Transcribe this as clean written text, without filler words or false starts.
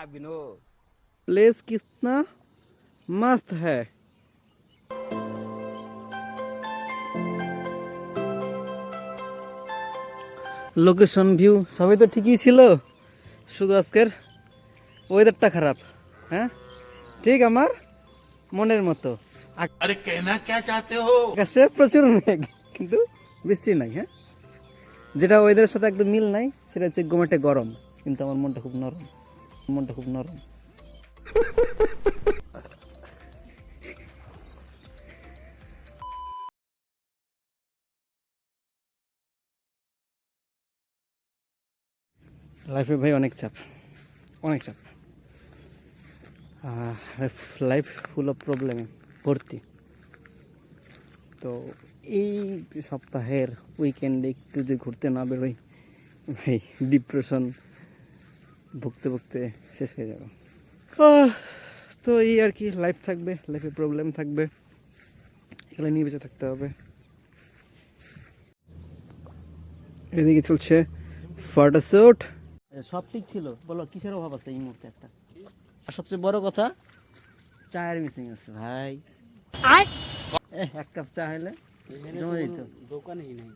Place कितना मस्त है। লোকেশন ভিউ সবই তো ঠিকই ছিল, শুধু আজকের ওয়েদারটা খারাপ। হ্যাঁ ঠিক আমার মনের মতো। अरे कहना क्या चाहते हो? আকাশে প্রচুর মেঘ কিন্তু বৃষ্টি নাই। হ্যাঁ যেটা ওয়েদারের সাথে একদম মিল নাই সেটা হচ্ছে গোমেটে গরম, কিন্তু আমার মনটা খুব নরম, মনটা খুব নরম। লাইফে ভাই অনেক চাপ, অনেক চাপ। লাইফ ফুল অফ প্রবলেমে ভর্তি। তো এই সপ্তাহের উইকেন্ডে একটু যদি ঘুরতে না বেরোই ভাই ডিপ্রেশন ভুগতে ভুগতে শেষ হয়ে যাবে। তো এই আর কি, লাইফ থাকবে, লাইফে প্রবলেম থাকবে, এগুলো নিয়ে বেঁচে থাকতে হবে। এদিকে চলছে ফটোশুট। সব ঠিক ছিল, বলো কিসের অভাব আছে এই মুহূর্তে একটা? আর সবচেয়ে বড় কথা চায়ের মিসিং আছে ভাই। এক কাপ চা হলে জমে যেত। দোকানেই নেই।